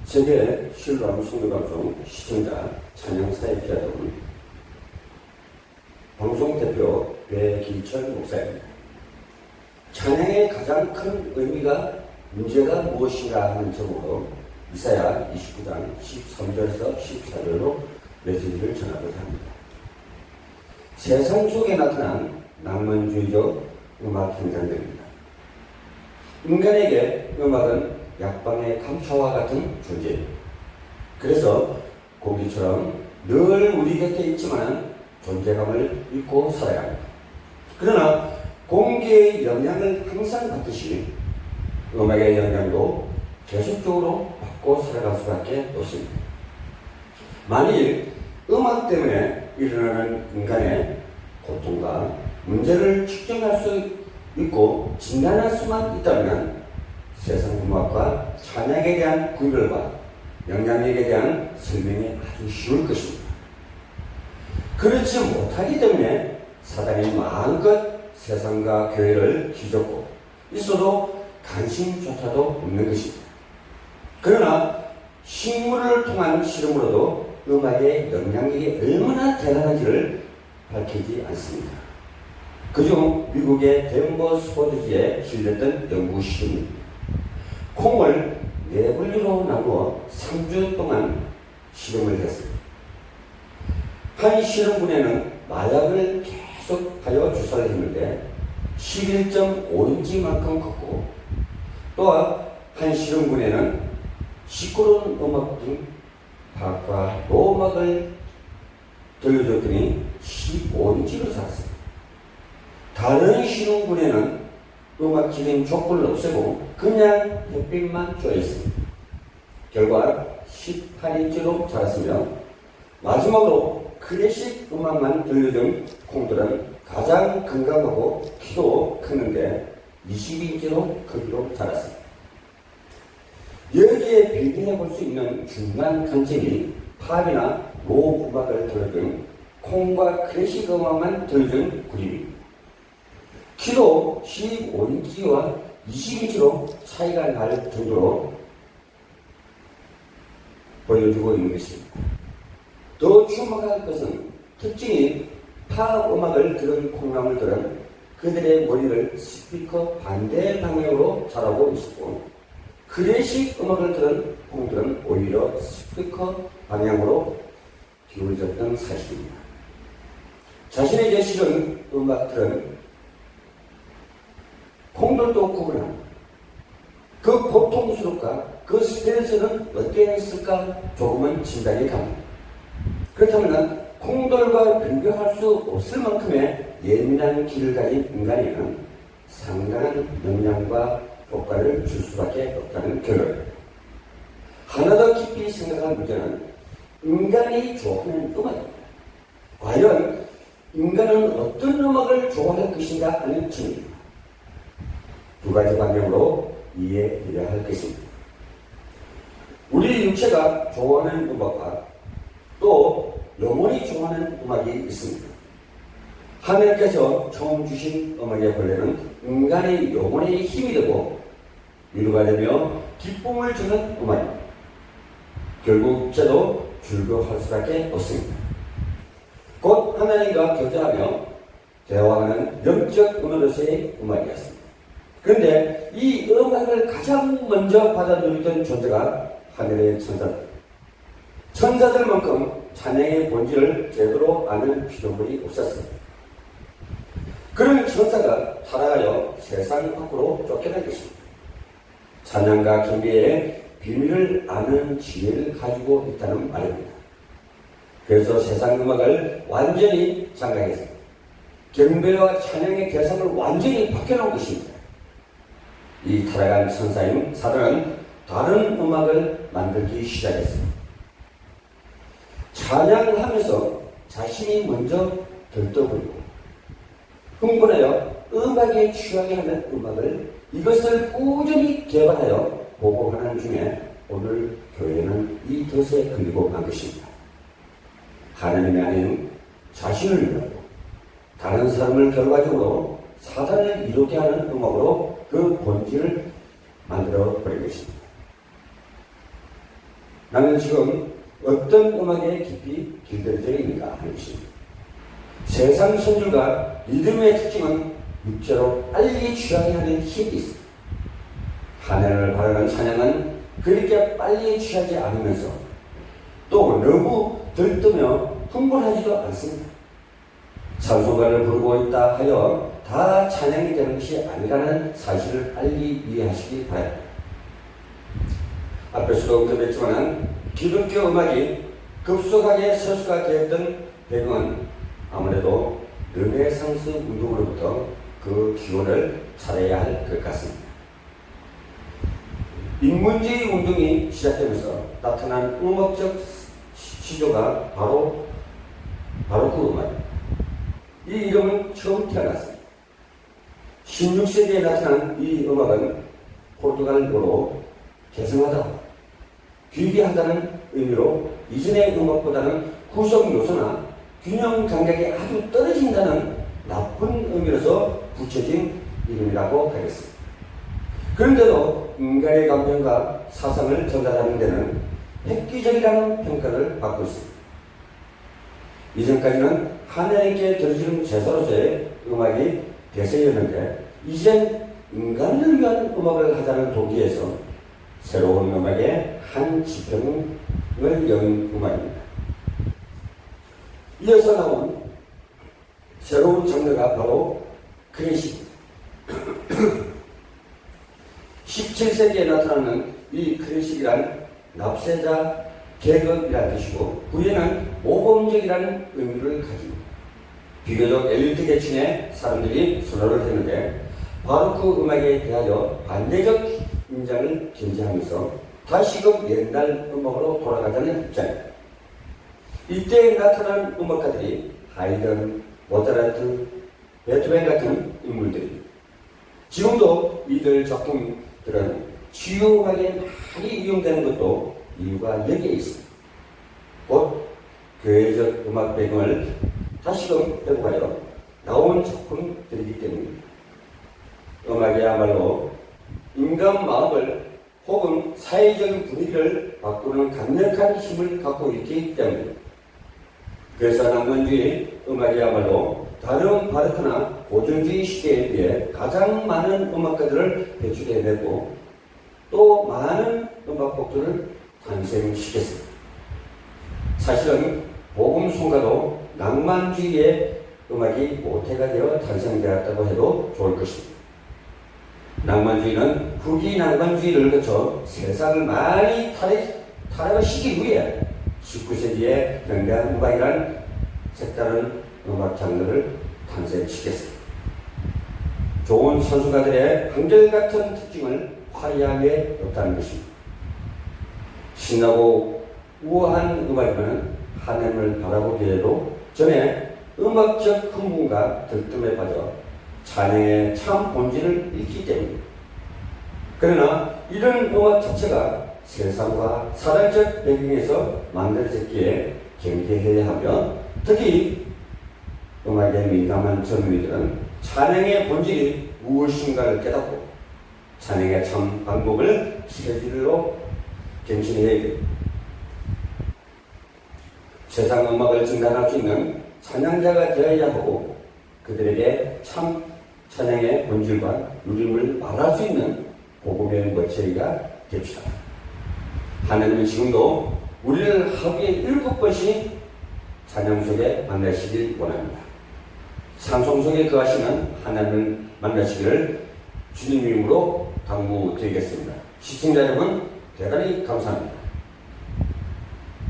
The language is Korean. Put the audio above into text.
세계 신뢰하는 성교방송 시청자 찬양사역자 여러분, 방송 대표 배기철 목사입니다. 찬양의 가장 큰 의미가 문제가 무엇인가 하는 제목으로 이사야 29장 13절에서 14절로 메시지를 전하고자 합니다. 세상 속에 나타난 낭만주의적 음악 현상들입니다. 인간에게 음악은 약방의 감초와 같은 존재입니다. 그래서 공기처럼 늘 우리 곁에 있지만 존재감을 잊고 살아갑니다. 그러나 공기의 영향을 항상 받듯이 음악의 영향도 계속적으로 받고 살아갈 수밖에 없습니다. 만일 음악 때문에 일어나는 인간의 고통과 문제를 측정할 수 있고 진단할 수만 있다면 세상 음악과 찬양에 대한 구별과 영향력에 대한 설명이 아주 쉬울 것입니다. 그렇지 못하기 때문에 사단이 마음껏 세상과 교회를 휘젓고 있어도 관심조차도 없는 것입니다. 그러나 식물을 통한 실험으로도 음악의 영향력이 얼마나 대단한지를 밝히지 않습니다. 그중 미국의 덴버 스포츠지에 실렸던 연구 실험입니다. 콩을 4분류로 나누어 3주 동안 실험을 했습니다. 한 실험군에는 마약을 계속하여 주사를 했는데 11.5인치만큼 컸고, 또 한 실험군에는 시끄러운 음악 중 박과 노음악을 들려줬더니 15인치로 살았습니다. 다른 실험군에는 음악 기능 족구를 없애고 그냥 햇빛만 쬐있습니다. 결과 18인치로 자랐으며 마지막으로 클래식 음악만 들려준 콩들은 가장 건강하고 키도 크는데 22인치로 크기로 자랐습니다. 여기에 비교해 볼 수 있는 중간 관점이 팝이나 록 음악을 들려준 콩과 클래식 음악만 들려준 그림입니다. 키도 15인치와 20인치로 차이가 날 정도로 보여주고 있는 것입니다. 더 주목할 것은 특징이 팝 음악을 들은 콩나물들은 그들의 머리를 스피커 반대 방향으로 자라고 있었고, 클래식 음악을 들은 콩들은 오히려 스피커 방향으로 기울어졌던 사실입니다. 자신에게 실은 음악들은 콩들도 구분합니다. 그 고통스럽까 그 스트레스는 어땠을까 조금은 진단이 갑니다. 그렇다면 콩들과 비교할 수 없을 만큼의 예민한 귀를 가진 인간에게는 상당한 영향과 효과를 줄 수밖에 없다는 결론입니다. 하나 더 깊이 생각할 문제는 인간이 좋아하는 음악입니다. 과연 인간은 어떤 음악을 좋아할 것인가 하는 질문입니다. 두 가지 방향으로 이해해야 할 것입니다. 우리 육체가 좋아하는 음악과 또 영혼이 좋아하는 음악이 있습니다. 하나님께서 처음 주신 음악의 본래는 인간의 영혼의 힘이 되고 위로가 되며 기쁨을 주는 음악입니다. 결국 육체도 즐거워할 수밖에 없습니다. 곧 하나님과 교제하며 대화하는 영적 은어로서의 음악이었습니다. 그런데 이 음악을 가장 먼저 받아들이던 존재가 하늘의 천사들. 천사들만큼 찬양의 본질을 제대로 아는 피조물이 없었습니다. 그런 천사가 타락하여 세상 밖으로 쫓겨난 것입니다. 찬양과 경배의 비밀을 아는 지혜를 가지고 있다는 말입니다. 그래서 세상 음악을 완전히 장악했습니다. 경배와 찬양의 대상을 완전히 바뀌어놓은 것입니다. 이 타락한 천사인 사단은 다른 음악을 만들기 시작했습니다. 찬양하면서 자신이 먼저 들떠버리고 흥분하여 음악에 취하게 하는 음악을 이것을 꾸준히 개발하여 보고하는 중에 오늘 교회는 이 덫에 걸리고 만 것입니다. 하나님이 아닌 자신을 위하고 다른 사람을 결과적으로 사단을 이루게 하는 음악으로 그 본질을 만들어 버린 것입니다. 나는 지금 어떤 음악에 깊이 길들여져 있는가 하는 것입니다. 세상 선율과 리듬의 특징은 육체로 빨리 취하게 하는 힘이 있습니다. 하늘을 바라는 찬양은 그렇게 빨리 취하지 않으면서 또 너무 들뜨며 흥분하지도 않습니다. 찬송가를 부르고 있다 하여 다 찬양이 되는 것이 아니라는 사실을 빨리 이해하시기 바랍니다. 앞에서도 언급했지만 기독교 음악이 급속하게 서수가 되었던 배경은 아무래도 르네상스 운동으로부터 그 기원을 찾아야 할 것 같습니다. 인문주의 운동이 시작되면서 나타난 음악적 시조가 바로 그 음악입니다. 이 이름은 처음 태어났습니다. 16세기에 나타난 이 음악은 포르투갈어로 개성하다, 귀비하다는 의미로 이전의 음악보다는 구성 요소나 균형 감각이 아주 떨어진다는 나쁜 의미로서 붙여진 이름이라고 하겠습니다. 그런데도 인간의 감정과 사상을 전달하는 데는 획기적이라는 평가를 받고 있습니다. 이전까지는 하나님께 드려지는 제사로서의 음악이 대세였는데 이젠 인간을 위한 음악을 하자는 동기에서 새로운 음악의 한 지평을 연 음악입니다. 이어서 나온 새로운 장르가 바로 클래식. 17세기에 나타나는 이 클래식이란 납세자 계급이라는 뜻이고 구에는 모범적이라는 의미를 가집니다. 비교적 엘리트 계층의 사람들이 선호를 했는데 바로크 음악에 대하여 반대적 인장을 견지하면서 다시금 옛날 음악으로 돌아가자는 입장입니다. 이때 나타난 음악가들이 하이든, 모차르트, 베토벤 같은 인물들입니다. 지금도 이들 작품들은 주요 음악에 많이 이용되는 것도 이유가 여기에 있습니다. 곧 교회적 음악 배경을 다시금 회복하여 나온 작품들이기 때문입니다. 음악이야말로 인간 마음을 혹은 사회적인 분위기를 바꾸는 강력한 힘을 갖고 있기 때문입니다. 그래서 낭만주의 음악이야말로 다른 바르크나 고전주의 시대에 비해 가장 많은 음악가들을 배출해내고 또 많은 음악곡들을 탄생시켰습니다. 사실은 복음송가도 낭만주의의 음악이 모태가 되어 탄생되었다고 해도 좋을 것입니다. 낭만주의는 후기 낭만주의를 거쳐 세상을 많이 타락을 시킨 후에 19세기에 현대한 음악이란 색다른 음악 장르를 탄생시켰습니다. 좋은 선수가들의 한결같은 특징을 화려하게 없다는 것입니다. 신나고 우아한 음악이면 하나님을 바라보기에도 전에 음악적 흥분과 들뜸에 빠져 찬양의 참 본질을 잃기 때문입니다. 그러나 이런 음악 자체가 세상과 사회적 배경에서 만들어졌기에 경계해야 하며 특히 음악에 민감한 젊은이들은 찬양의 본질이 무엇인가를 깨닫고 찬양의 참 방법을 실질로 경신해야 됩니다. 세상 음악을 진단할 수 있는 찬양자가 되어야 하고 그들에게 참 찬양의 본질과 누림을 말할 수 있는 복음의 머처리가 됩시다. 하나님은 지금도 우리를 하루에 7번씩 찬양 속에 만나시길 원합니다. 찬송 속에 거하시는 하나님을 만나시기를 주님 이름으로 당부드리겠습니다. 시청자 여러분 대단히 감사합니다.